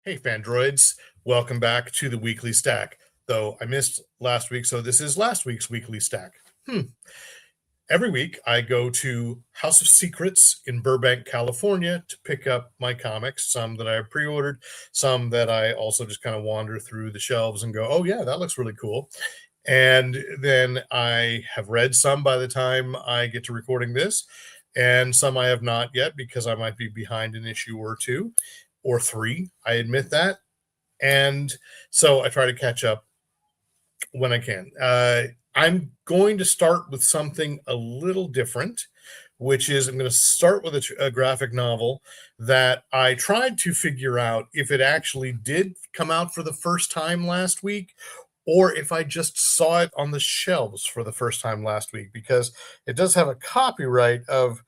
Hey, Fandroids. Welcome back to the Weekly Stack. Though I missed last week, so this is last week's Weekly Stack. Every week, I go to House of Secrets in Burbank, California to pick up my comics, some that I have pre-ordered, some that I also just kind of wander through the shelves and go, oh yeah, that looks really cool. And then I have read some by the time I get to recording this, and some I have not yet because I might be behind an issue or two or three. I admit that. And so I try to catch up when I can. I'm going to start with something a little different, which is I'm going to start with a graphic novel that I tried to figure out if it actually did come out for the first time last week or if I just saw it on the shelves for the first time last week, because it does have a copyright of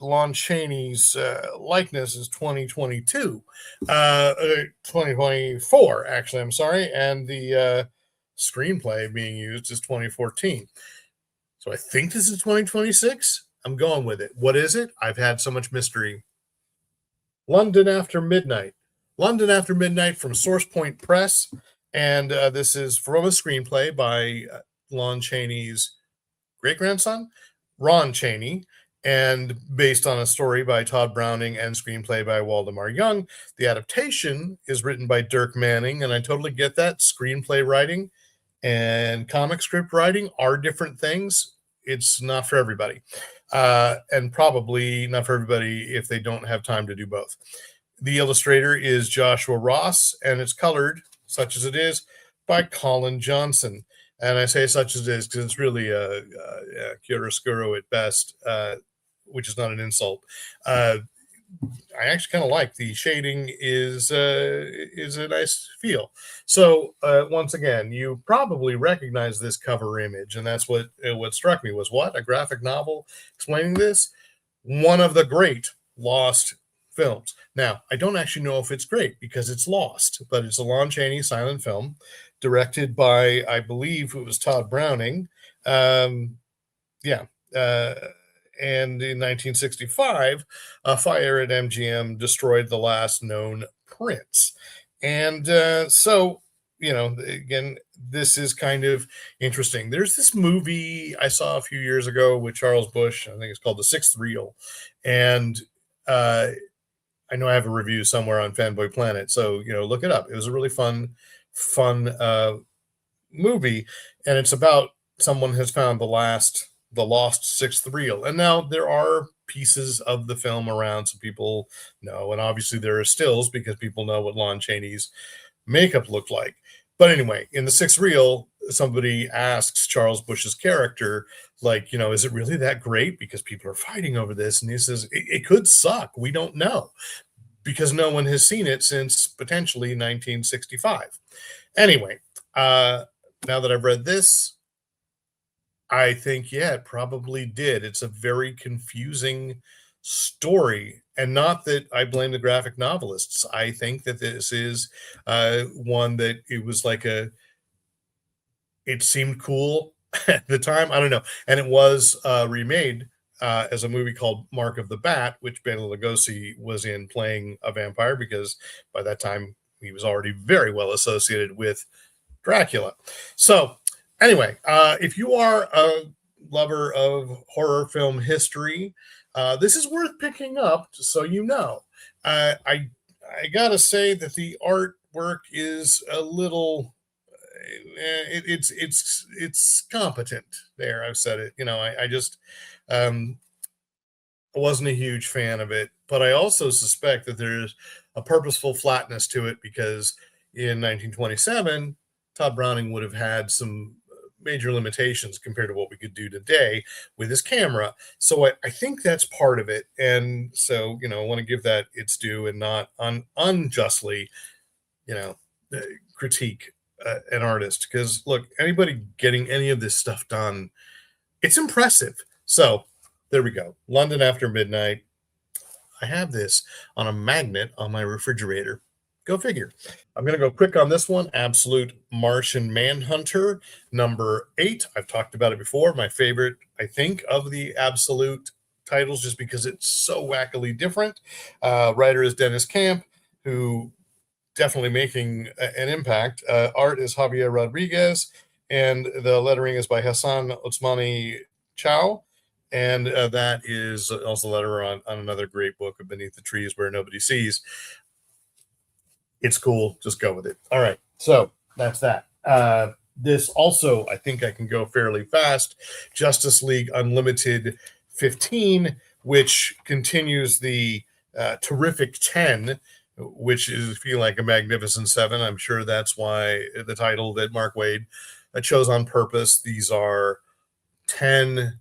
Lon Chaney's likeness is 2022, 2024, actually, I'm sorry, and the screenplay being used is 2014. So I think this is 2026. I'm going with it. What is it? I've had so much mystery. London After Midnight. London After Midnight from Source Point Press. And this is from a screenplay by Lon Chaney's great-grandson, Ron Chaney, and based on a story by Todd Browning and screenplay by Waldemar Young. The adaptation is written by Dirk Manning, and I totally get that. Screenplay writing and comic script writing are different things. It's not for everybody, and probably not for everybody if they don't have time to do both. The illustrator is Joshua Ross, and it's colored, such as it is, by Colin Johnson. And I say such as it is because it's really a chiaroscuro at best, which is not an insult. I actually kind of like the shading is a nice feel. So once again, you probably recognize this cover image, and that's what struck me was what a graphic novel explaining this. One of the great lost films. Now, I don't actually know if it's great because it's lost, but it's a Lon Chaney silent film directed by, I believe it was Todd Browning. And in 1965, a fire at MGM destroyed the last known prints. And so, again, this is kind of interesting. There's this movie I saw a few years ago with Charles Busch. I think it's called The Sixth Reel. And I know I have a review somewhere on Fanboy Planet. So, look it up. It was a really fun movie. And it's about someone has found the lost sixth reel. And now there are pieces of the film around, so people know. And obviously there are stills because people know what Lon Chaney's makeup looked like. But anyway, in the sixth reel, somebody asks Charles Busch's character, like, is it really that great? Because people are fighting over this. And he says, it could suck. We don't know. Because no one has seen it since potentially 1965. Anyway, now that I've read this, I think, yeah, it probably did. It's a very confusing story. And not that I blame the graphic novelists. I think that this is one that it was like it seemed cool at the time. I don't know. And it was remade as a movie called Mark of the Bat, which Bela Lugosi was in playing a vampire because by that time he was already very well associated with Dracula. So anyway, if you are a lover of horror film history, this is worth picking up, so you know. I gotta say that the artwork is a little. It's competent. There, I've said it. I just wasn't a huge fan of it, but I also suspect that there's a purposeful flatness to it because in 1927, Todd Browning would have had some major limitations compared to what we could do today with his camera. So I think that's part of it. And so, I want to give that its due and not unjustly, critique an artist. Because look, anybody getting any of this stuff done, it's impressive. So there we go. London After Midnight. I have this on a magnet on my refrigerator. Go figure. I'm going to go quick on this one. Absolute Martian Manhunter, number 8. I've talked about it before. My favorite, I think, of the Absolute titles, just because it's so wackily different. Writer is Dennis Camp, who definitely making an impact. Art is Javier Rodriguez, and the lettering is by Hassan Otsmani Chow. And that is also the letter on another great book of Beneath the Trees Where Nobody Sees. It's cool. Just go with it. All right. So that's that. This also, I think I can go fairly fast. Justice League Unlimited 15, which continues the terrific 10, which is feel like a magnificent 7. I'm sure that's why the title that Mark Waid chose on purpose. These are 10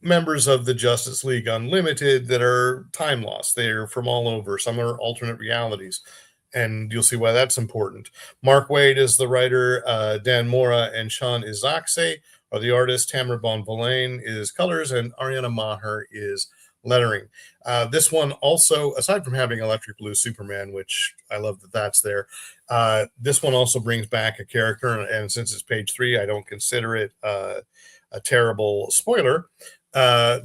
members of the Justice League Unlimited that are time lost. They're from all over. Some are alternate realities, and you'll see why that's important. Mark Waid is the writer. Dan Mora and Sean Izaakse are the artists. Tamara Bonvillain is colors, and Ariana Maher is lettering. This one also, aside from having Electric Blue Superman, which I love that that's there, this one also brings back a character, and since it's page 3, I don't consider it a terrible spoiler.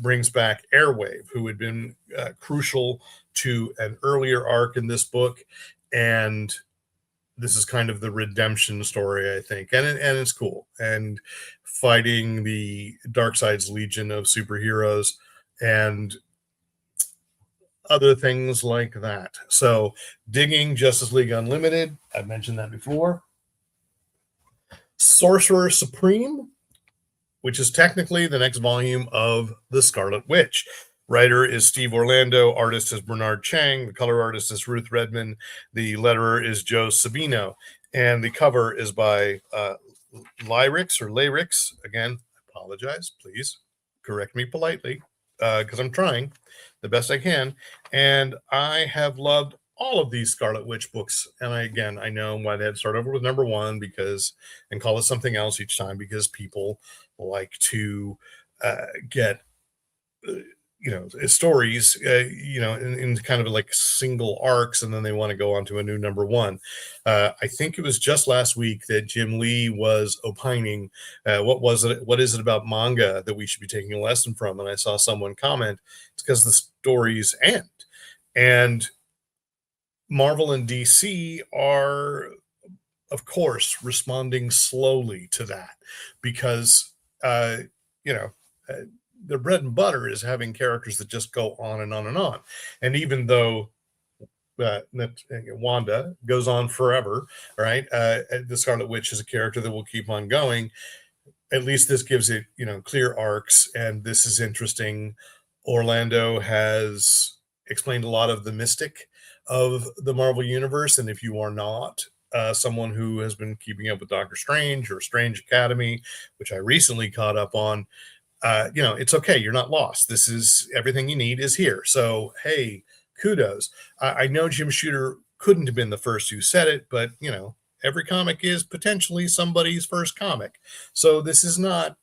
Brings back Airwave, who had been crucial to an earlier arc in this book, and this is kind of the redemption story, I think, and it's cool. And fighting the Darkseid's legion of superheroes and other things like that. So, digging Justice League Unlimited. I've mentioned that before. Sorcerer Supreme, which is technically the next volume of The Scarlet Witch. Writer is Steve Orlando. Artist is Bernard Chang. The color artist is Ruth Redman. The letterer is Joe Sabino. And the cover is by Lyrics. Again, I apologize. Please correct me politely because I'm trying the best I can. And I have loved all of these Scarlet Witch books. And I know why they had to start over with number 1 and call it something else each time, because people like to get stories in kind of like single arcs, and then they want to go on to a new number 1. I think it was just last week that Jim Lee was opining what is it about manga that we should be taking a lesson from, and I saw someone comment it's because the stories end, and Marvel and DC are, of course, responding slowly to that, because their bread and butter is having characters that just go on and on and on. And even though Wanda goes on forever, right? The Scarlet Witch is a character that will keep on going. At least this gives it, clear arcs, and this is interesting. Orlando has explained a lot of the mystic of the Marvel Universe, and if you are not someone who has been keeping up with Doctor Strange or Strange Academy, which I recently caught up on, it's okay. You're not lost. This is everything you need is here. So, hey, kudos. I know Jim Shooter couldn't have been the first who said it, but, every comic is potentially somebody's first comic. So this is not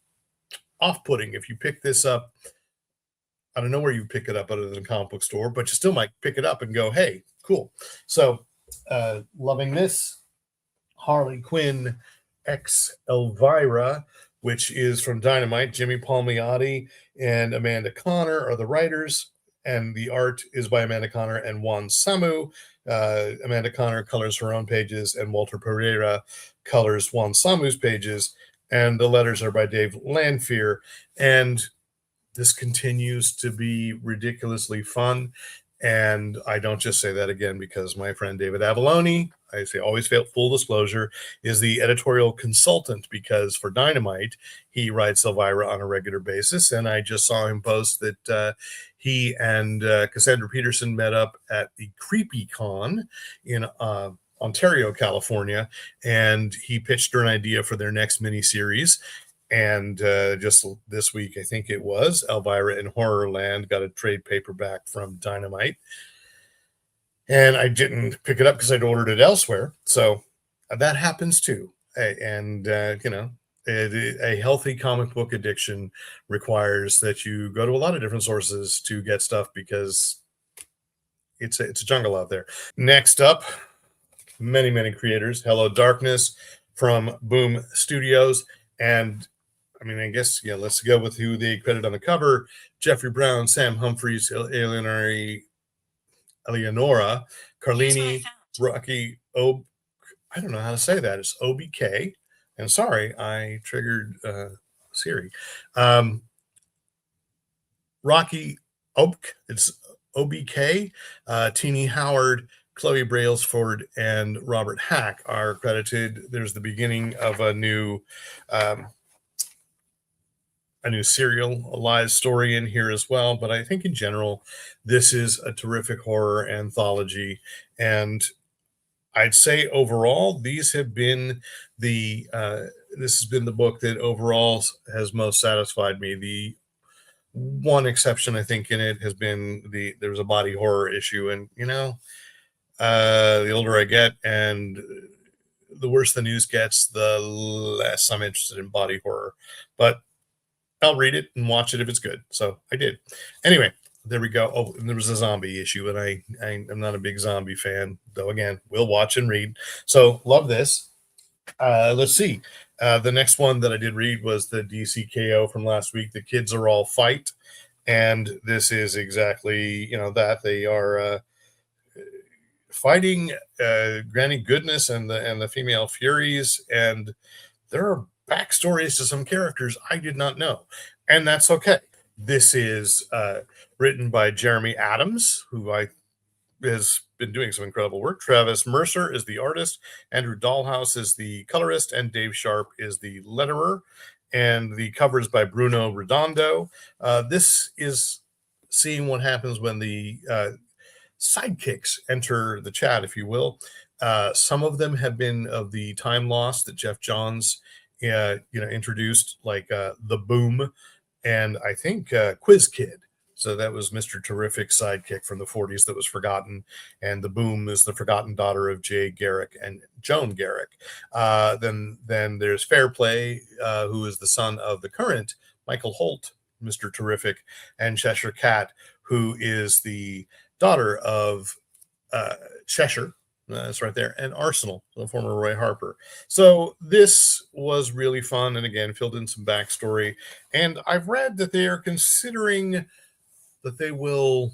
off-putting if you pick this up. I don't know where you pick it up other than a comic book store, but you still might pick it up and go, hey, cool. So, loving this. Harley Quinn X Elvira, which is from Dynamite. Jimmy Palmiotti and Amanda Connor are the writers, and the art is by Amanda Connor and Juan Samu. Amanda Connor colors her own pages, and Walter Pereira colors Juan Samu's pages, and the letters are by Dave Lanphier. And this continues to be ridiculously fun. And I don't just say that again because my friend David Avalone, I say always full disclosure, is the editorial consultant, because for Dynamite, he writes Elvira on a regular basis. And I just saw him post that he and Cassandra Peterson met up at the CreepyCon in Ontario, California, and he pitched her an idea for their next miniseries. And just this week, I think it was, Elvira in Horrorland got a trade paperback from Dynamite. And I didn't pick it up because I'd ordered it elsewhere. So that happens too. And, a healthy comic book addiction requires that you go to a lot of different sources to get stuff, because it's a jungle out there. Next up, many, many creators. Hello Darkness from Boom Studios. And I guess, let's go with who they credit on the cover. Jeffrey Brown, Sam Humphries, Eleonora Carlini, Rocky I don't know how to say that. It's OBK. And sorry, I triggered Siri. Um, Rocky Obk. It's OBK. Teenie Howard, Chloe Brailsford, and Robert Hack are credited. There's the beginning of um, a new serialized story in here as well. But I think in general, this is a terrific horror anthology, and I'd say overall, these have been this has been the book that overall has most satisfied me. The one exception I think in it has been there was a body horror issue, and the older I get and the worse the news gets, the less I'm interested in body horror. But I'll read it and watch it if it's good. So I did. Anyway, there we go. Oh, and there was a zombie issue, and I'm not a big zombie fan, though. Again, we'll watch and read. So love this. Let's see. The next one that I did read was the DC K.O. from last week. The Kids Are All Fight, and this is exactly that they are fighting Granny Goodness and the female Furies, and there are backstories to some characters I did not know, and that's okay. This is written by Jeremy Adams, who has been doing some incredible work. Travis Mercer is the artist, Andrew Dahlhaus is the colorist, and Dave Sharp is the letterer. And the cover is by Bruno Redondo. This is seeing what happens when the sidekicks enter the chat, if you will. Some of them have been of the time lost that Jeff Johns introduced, like the Boom, and I think Quiz Kid. So that was Mr. Terrific sidekick from the 40s that was forgotten, and the Boom is the forgotten daughter of Jay Garrick and Joan Garrick. Then there's Fairplay, who is the son of the current Michael Holt, Mr. Terrific, and Cheshire Cat, who is the daughter of Cheshire. That's right there. And Arsenal, the former Roy Harper. So this was really fun, and again, filled in some backstory. And I've read that they are considering that they will,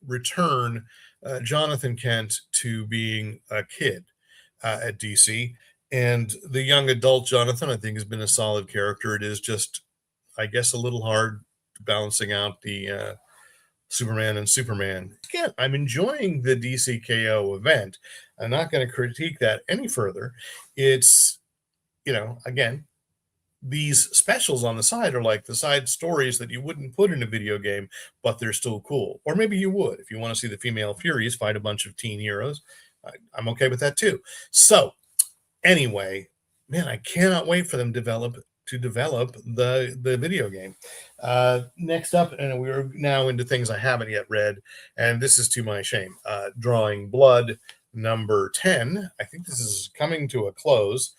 return Jonathan Kent to being a kid at DC. And the young adult Jonathan, I think, has been a solid character. It is just, I guess, a little hard balancing out the Superman and Superman. Again, I'm enjoying the DC K.O. event. I'm not going to critique that any further. It's, again, these specials on the side are like the side stories that you wouldn't put in a video game, but they're still cool. Or maybe you would if you want to see the female Furies fight a bunch of teen heroes. I'm okay with that too. So anyway, man, I cannot wait for them to develop the video game. Next up, and we're now into things I haven't yet read, and this is to my shame. Drawing Blood number 10. I think this is coming to a close.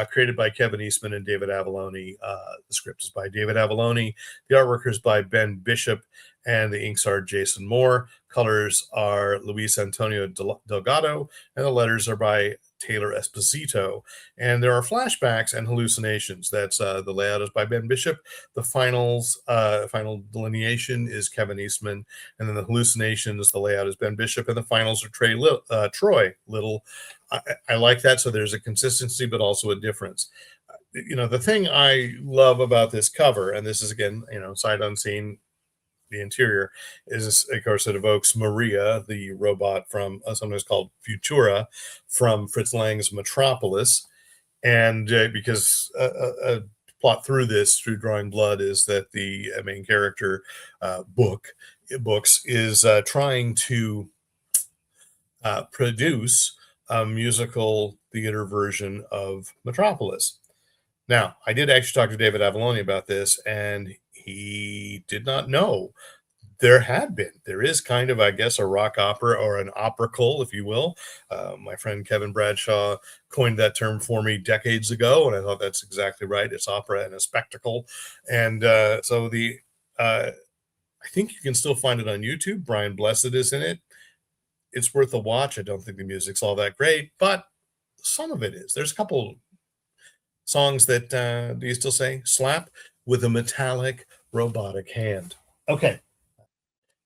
Created by Kevin Eastman and David Avalone. The script is by David Avalone. The artwork is by Ben Bishop, and the inks are Jason Moore. Colors are Luis Antonio Delgado, and the letters are by Taylor Esposito. And there are flashbacks and hallucinations. That's the layout is by Ben Bishop. The final delineation is Kevin Eastman, and then the hallucinations, the layout is Ben Bishop, and the finals are Troy Little. I like that. So there's a consistency, but also a difference. The thing I love about this cover, and this is again, sight unseen, the interior is, of course, it evokes Maria, the robot from sometimes called Futura, from Fritz Lang's Metropolis. And because a plot through Drawing Blood is that the main character books is trying to produce a musical theater version of Metropolis. Now, I did actually talk to David Avalone about this, and he did not know there is kind of, I guess, a rock opera or an operacle, if you will. My friend Kevin Bradshaw coined that term for me decades ago, and I thought that's exactly right. It's opera and a spectacle. And so I think you can still find it on YouTube. Brian Blessed is in it. It's worth a watch. I don't think the music's all that great, but some of it is. There's a couple songs that, do you still say, slap with a metallic robotic hand. Okay.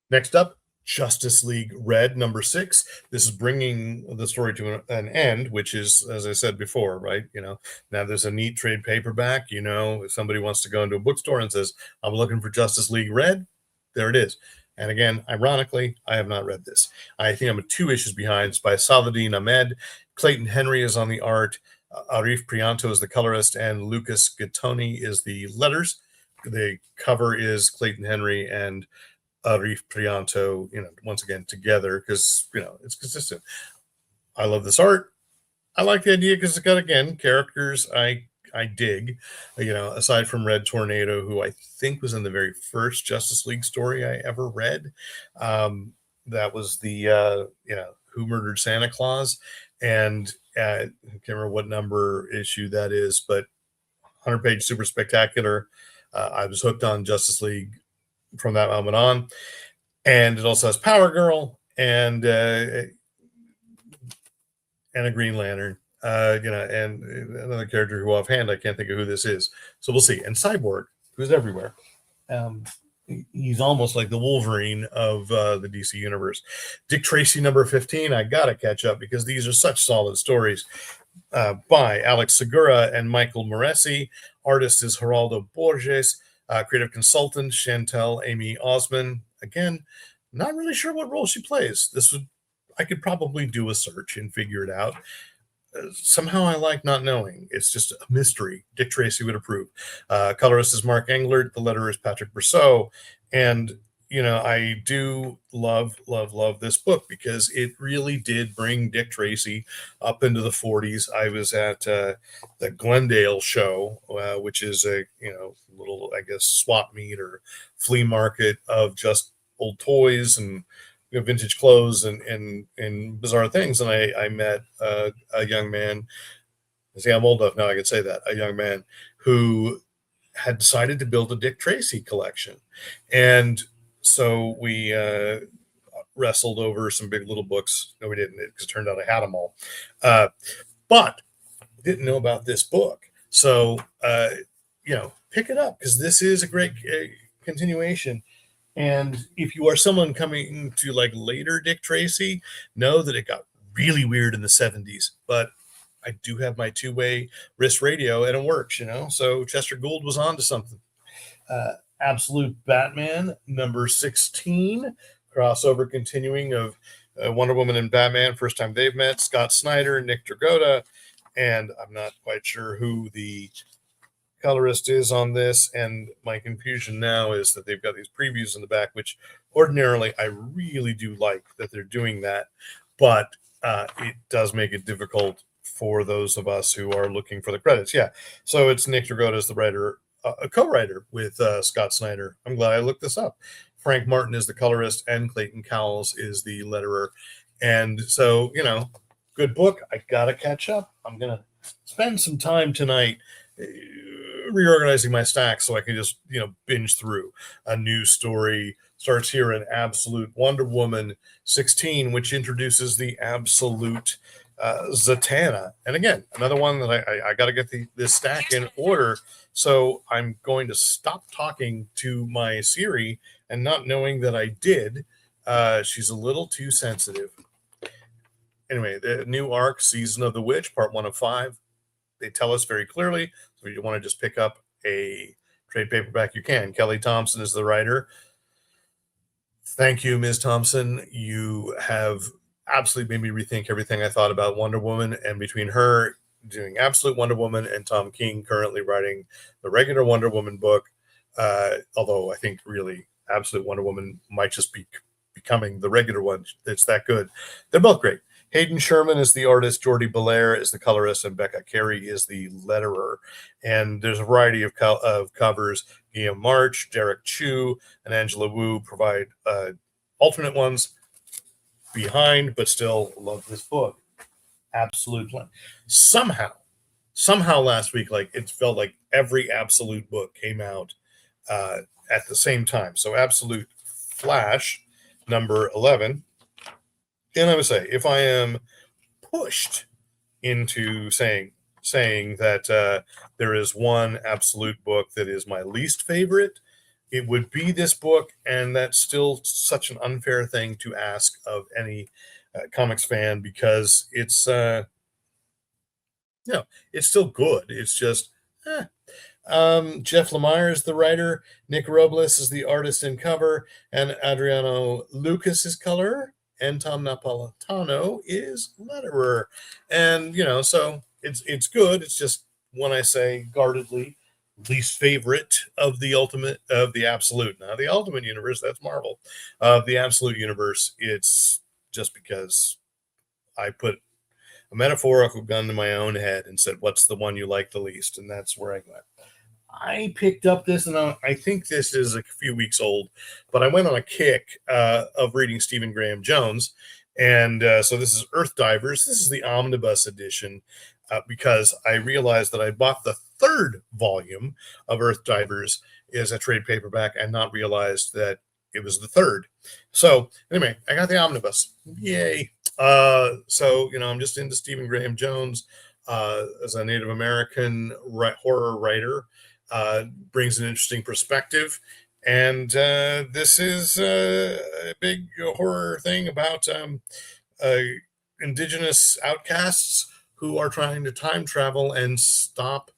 Next up, Justice League Red #6. This is bringing the story to an end, which is, as I said before, right? Now there's a neat trade paperback. If somebody wants to go into a bookstore and says, I'm looking for Justice League Red, there it is. And again, ironically, I have not read this. I think I'm 2 issues behind. It's by Saladin Ahmed. Clayton Henry is on the art. Arif Prianto is the colorist, and Lucas Gattoni is the letters. The cover is Clayton Henry and Arif Prianto, once again together, because it's consistent. I love this art. I like the idea because it's got, again, characters I dig. Aside from Red Tornado, who I think was in the very first Justice League story I ever read. That was the Who Murdered Santa Claus, and I can't remember what number issue that is, but 100-page super spectacular. I was hooked on Justice League from that moment on, and it also has Power Girl and a Green Lantern, and another character who offhand I can't think of who this is. So we'll see. And Cyborg, who's everywhere. He's almost like the Wolverine of the DC universe. Dick Tracy #15. I gotta catch up because these are such solid stories. By Alex Segura and Michael Moresi. Artist is Geraldo Borges. Creative consultant Chantel Amy Osman. Again, not really sure what role she plays. I could probably do a search and figure it out. Somehow I like not knowing. It's just a mystery. Dick Tracy would approve. Colorist is Mark Englert. The letterer is Patrick Brousseau. And I do love this book because it really did bring Dick Tracy up into the 40s. I was at the Glendale show, which is a little, I guess, swap meet or flea market of just old toys and vintage clothes and bizarre things. And I met a young man. See, I'm old enough now I can say that. A young man who had decided to build a Dick Tracy collection. And so we wrestled over some big little books. No, we didn't, because it turned out I had them all. But didn't know about this book. So, pick it up because this is a great continuation. And if you are someone coming to like later Dick Tracy, know that it got really weird in the 70s. But I do have my two-way wrist radio and it works, So Chester Gould was on to something. Absolute Batman #16, crossover continuing of Wonder Woman and Batman, first time they've met. Scott Snyder, Nick Dragotta, and I'm not quite sure who the colorist is on this. And my confusion now is that they've got these previews in the back, which ordinarily I really do like that they're doing that, but it does make it difficult for those of us who are looking for the credits. Yeah, so it's Nick Dragotta as the writer, a co-writer with Scott Snyder. I'm glad I looked this up. Frank Martin is the colorist, and Clayton Cowles is the letterer. And so, good book. I gotta catch up. I'm gonna spend some time tonight reorganizing my stack so I can just binge through a new story. Starts here in Absolute Wonder Woman 16, which introduces the Absolute Zatanna. And again, another one that I got to get this stack in order. So I'm going to stop talking to my Siri and not knowing that I did. She's a little too sensitive. Anyway, the new arc, Season of the Witch, part 1 of 5. They tell us very clearly. So if you want to just pick up a trade paperback, you can. Kelly Thompson is the writer. Thank you, Ms. Thompson. You have absolutely made me rethink everything I thought about Wonder Woman. And between her doing Absolute Wonder Woman and Tom King currently writing the regular Wonder Woman book, although I think really Absolute Wonder Woman might just be becoming the regular one. It's that good. They're both great. Hayden Sherman is the artist, Jordi Belair is the colorist, and Becca Carey is the letterer. And there's a variety of covers. Guillaume March, Derek Chu, and Angela Wu provide alternate ones behind, but still love this book. Absolutely. Somehow last week, it felt like every Absolute book came out at the same time. So Absolute Flash, number 11. And I would say, if I am pushed into saying that there is one Absolute book that is my least favorite, it would be this book, and that's still such an unfair thing to ask of any comics fan, because it's still good. It's just eh. Jeff Lemire is the writer, Nick Robles is the artist and cover, and Adriano Lucas is color, and Tom Napolitano is letterer. And so it's good. It's just, when I say guardedly, least favorite of the absolute. Now the Ultimate Universe, that's Marvel. Of the Absolute Universe, it's just because I put a metaphorical gun to my own head and said, "What's the one you like the least?" And that's where I went. I picked up this, and I think this is a few weeks old, but I went on a kick of reading Stephen Graham Jones, and so this is Earth Divers. This is the omnibus edition, because I realized that I bought the third volume of Earth Divers as a trade paperback, and not realized that it was the third. So anyway, I got the omnibus. Yay! So I'm just into Stephen Graham Jones as a Native American horror writer. Brings an interesting perspective, and this is a big horror thing about indigenous outcasts who are trying to time travel and stop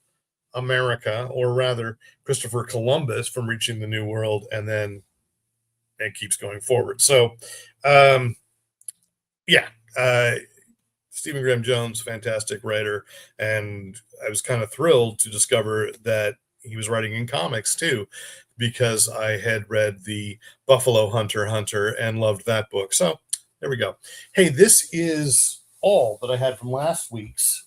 America, or rather Christopher Columbus, from reaching the New World, and then it keeps going forward. So yeah, Stephen Graham Jones, fantastic writer, and I was kind of thrilled to discover that he was writing in comics too, because I had read the Buffalo Hunter and loved that book. So there we go. Hey, this is all that I had from last week's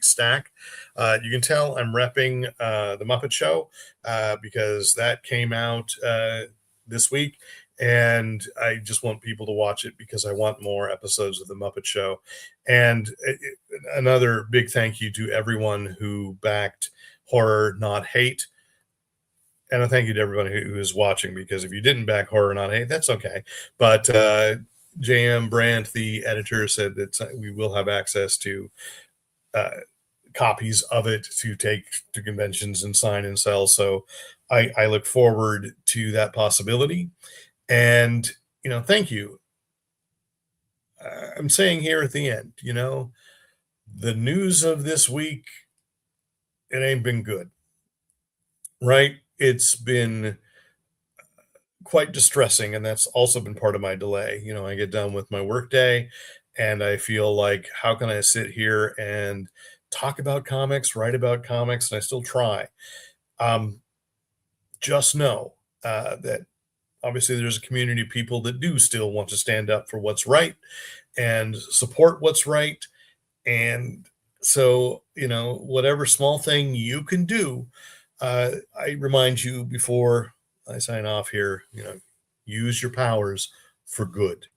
stack. You can tell I'm repping the Muppet Show because that came out this week, and I just want people to watch it because I want more episodes of the Muppet Show. And another big thank you to everyone who backed Horror Not Hate, and a thank you to everybody who is watching, because if you didn't back Horror Not Hate, that's okay. But J.M. Brandt, the editor, said that we will have access to copies of it to take to conventions and sign and sell. So I look forward to that possibility. And thank you. I'm saying here at the end, the news of this week, it ain't been good, right? It's been quite distressing, and that's also been part of my delay. I get done with my workday, and I feel like, how can I sit here and talk about comics, write about comics, and I still try. Just know that obviously there's a community of people that do still want to stand up for what's right and support what's right. And so, whatever small thing you can do, I remind you before I sign off here, use your powers for good.